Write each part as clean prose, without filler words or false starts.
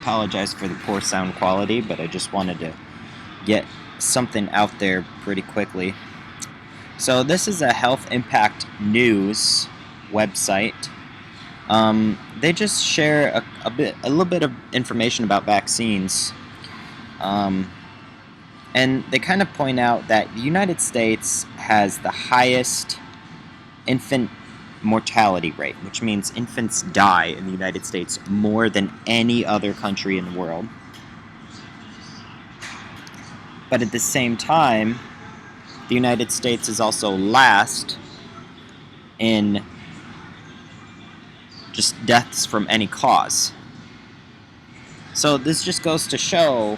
Apologize for the poor sound quality, but I just wanted to get something out there pretty quickly. So this is a health impact news website. They just share a little bit of information about vaccines, and they kind of point out that the United States has the highest infant mortality rate, which means infants die in the United States more than any other country in the world. But at the same time, the United States is also last in just deaths from any cause. So this just goes to show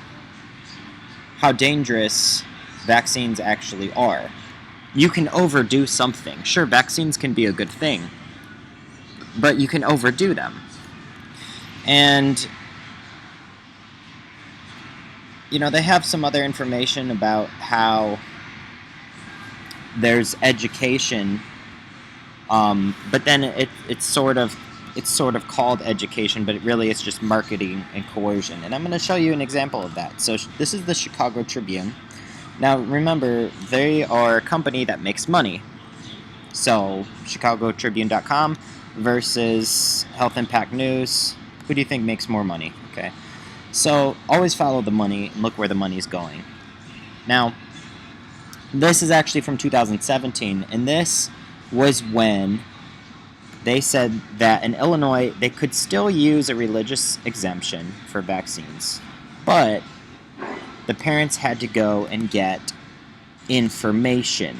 how dangerous vaccines actually are. You can overdo something. Sure, vaccines can be a good thing, but you can overdo them. And, they have some other information about how there's education, but then it's sort of called education, but really it's just marketing and coercion. And I'm going to show you an example of that. So this is the Chicago Tribune. Now, remember, they are a company that makes money. So, ChicagoTribune.com versus Health Impact News. Who do you think makes more money? Okay. So, always follow the money and look where the money's going. Now, this is actually from 2017, and this was when they said that in Illinois, they could still use a religious exemption for vaccines, but the parents had to go and get information.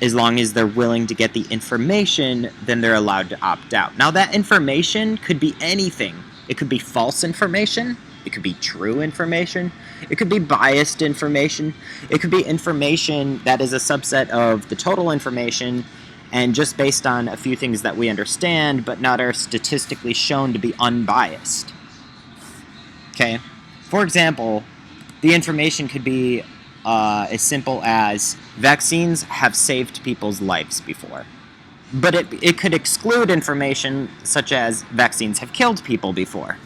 As long as they're willing to get the information, then they're allowed to opt out. Now, that information could be anything. It could be false information. It could be true information. It could be biased information. It could be information that is a subset of the total information and just based on a few things that we understand, but not are statistically shown to be unbiased. Okay? For example, the information could be as simple as vaccines have saved people's lives before. But it could exclude information such as vaccines have killed people before.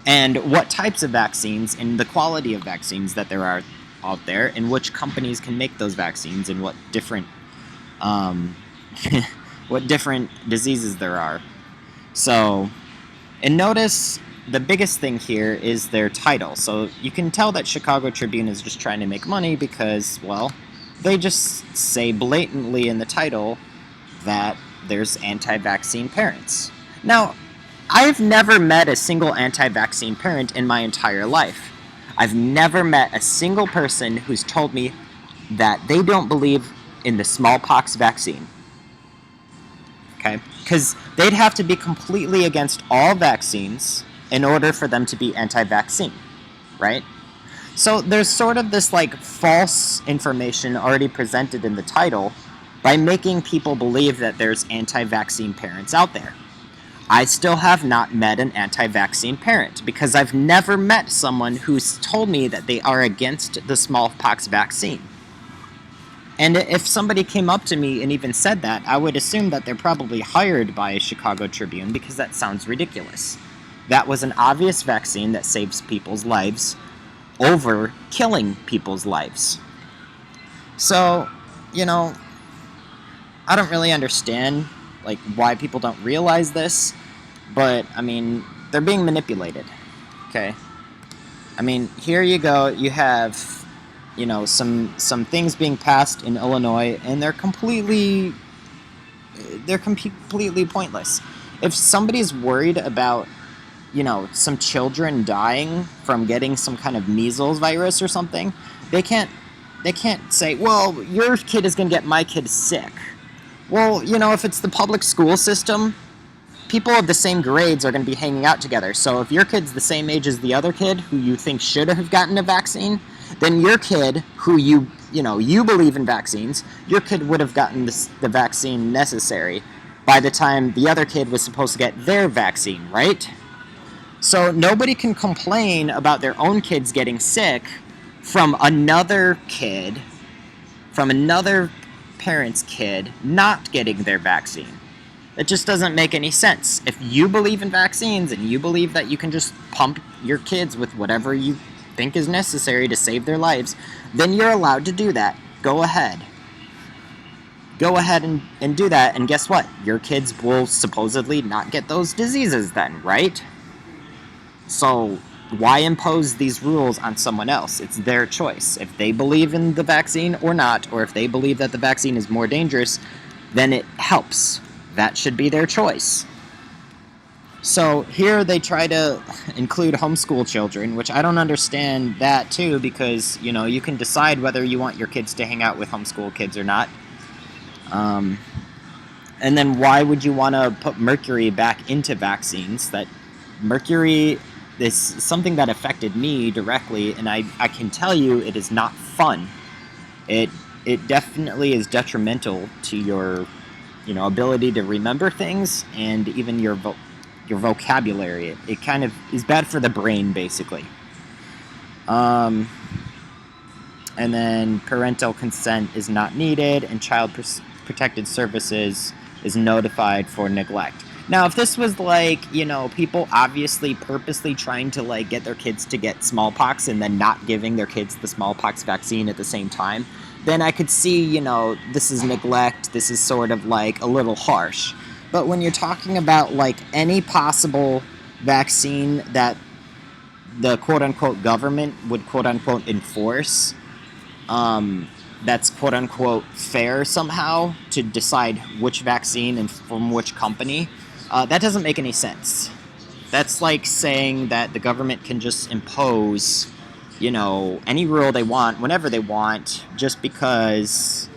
And what types of vaccines and the quality of vaccines that there are out there, and which companies can make those vaccines, and what different what different diseases there are. So, and notice the biggest thing here is their title. So you can tell that Chicago Tribune is just trying to make money because, well, they just say blatantly in the title that there's anti-vaccine parents. Now, I've never met a single anti-vaccine parent in my entire life. I've never met a single person who's told me that they don't believe in the smallpox vaccine. Okay? Because they'd have to be completely against all vaccines in order for them to be anti-vaccine, right? So there's sort of this false information already presented in the title by making people believe that there's anti-vaccine parents out there. I still have not met an anti-vaccine parent because I've never met someone who's told me that they are against the smallpox vaccine. And if somebody came up to me and even said that, I would assume that they're probably hired by Chicago Tribune because that sounds ridiculous. That was an obvious vaccine that saves people's lives over killing people's lives. So, I don't really understand why people don't realize this, but I mean, they're being manipulated. Okay? I mean, here you go, you have some things being passed in Illinois, and they're completely pointless. If somebody's worried about some children dying from getting some kind of measles virus or something, they can't say, well, your kid is going to get my kid sick. Well, if it's the public school system, people of the same grades are going to be hanging out together. So if your kid's the same age as the other kid who you think should have gotten a vaccine, then your kid, who you believe in vaccines, your kid would have gotten the vaccine necessary by the time the other kid was supposed to get their vaccine, right? So nobody can complain about their own kids getting sick from another kid, from another parent's kid not getting their vaccine. It just doesn't make any sense. If you believe in vaccines and you believe that you can just pump your kids with whatever you think is necessary to save their lives, then you're allowed to do that. Go ahead. Go ahead and do that, and guess what? Your kids will supposedly not get those diseases then, right? So why impose these rules on someone else? It's their choice. If they believe in the vaccine or not, or if they believe that the vaccine is more dangerous, then it helps. That should be their choice. So here they try to include homeschool children, which I don't understand that too, because, you can decide whether you want your kids to hang out with homeschool kids or not. And then why would you want to put mercury back into vaccines? That mercury is something that affected me directly, and I can tell you it is not fun. It definitely is detrimental to your ability to remember things and even your vocabulary. It kind of is bad for the brain, basically. And then parental consent is not needed, and child protected services is notified for neglect. Now, if this was people obviously purposely trying to get their kids to get smallpox and then not giving their kids the smallpox vaccine at the same time, then I could see, this is neglect, this is sort of a little harsh. But when you're talking about any possible vaccine that the quote-unquote government would quote-unquote enforce, that's quote-unquote fair somehow to decide which vaccine and from which company, that doesn't make any sense. That's like saying that the government can just impose, any rule they want, whenever they want, just because,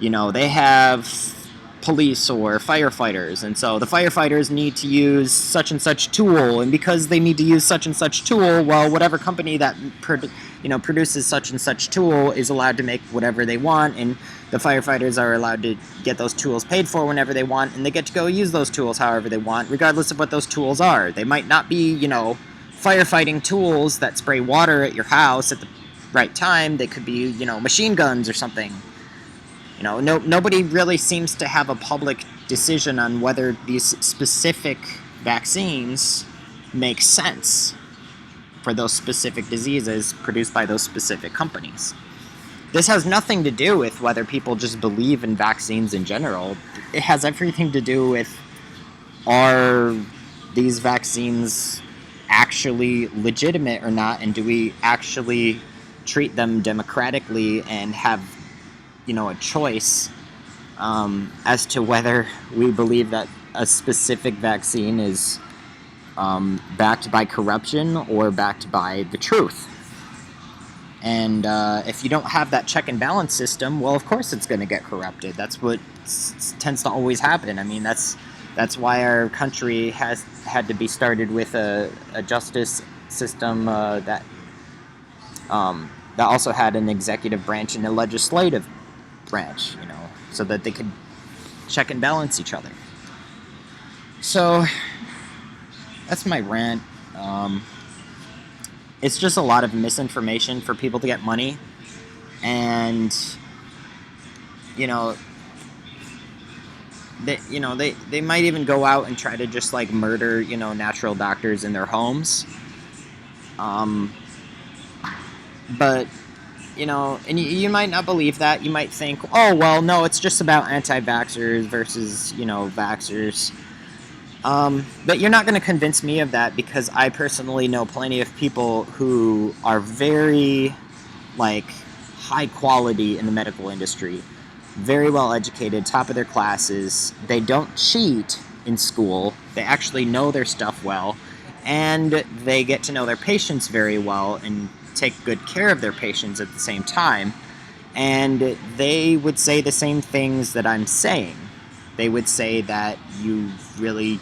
they have police or firefighters, and so the firefighters need to use such and such tool, and because they need to use such and such tool, well, whatever company that produces such and such tool is allowed to make whatever they want, and the firefighters are allowed to get those tools paid for whenever they want, and they get to go use those tools however they want, regardless of what those tools are. They might not be, firefighting tools that spray water at your house at the right time. They could be, machine guns or something. Nobody really seems to have a public decision on whether these specific vaccines make sense for those specific diseases produced by those specific companies. This has nothing to do with whether people just believe in vaccines in general. It has everything to do with, are these vaccines actually legitimate or not, and do we actually treat them democratically and have a choice as to whether we believe that a specific vaccine is backed by corruption or backed by the truth. And if you don't have that check and balance system, well, of course it's going to get corrupted. That's what tends to always happen. I mean, that's why our country has had to be started with a justice system that also had an executive branch and a legislative branch, so that they could check and balance each other. So that's my rant. It's just a lot of misinformation for people to get money, and they might even go out and try to just murder natural doctors in their homes. But and you might not believe that. You might think, oh, well, no, it's just about anti-vaxxers versus, vaxxers. But you're not going to convince me of that, because I personally know plenty of people who are very, high quality in the medical industry. Very well educated, top of their classes. They don't cheat in school. They actually know their stuff well. And they get to know their patients very well and take good care of their patients at the same time, and they would say the same things that I'm saying. They would say that you really,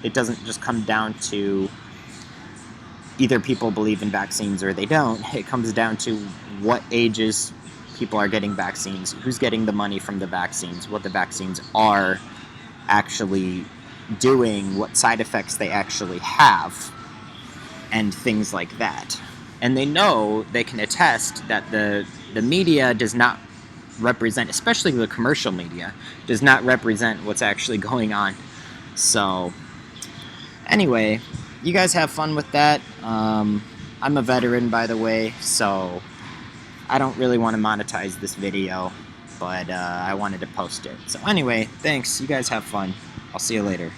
it doesn't just come down to either people believe in vaccines or they don't. It comes down to what ages people are getting vaccines, who's getting the money from the vaccines, what the vaccines are actually doing, what side effects they actually have, and things like that. And they know, they can attest that the media does not represent, especially the commercial media, does not represent what's actually going on. So, anyway, you guys have fun with that. I'm a veteran, by the way, so I don't really want to monetize this video, but I wanted to post it. So anyway, thanks. You guys have fun. I'll see you later.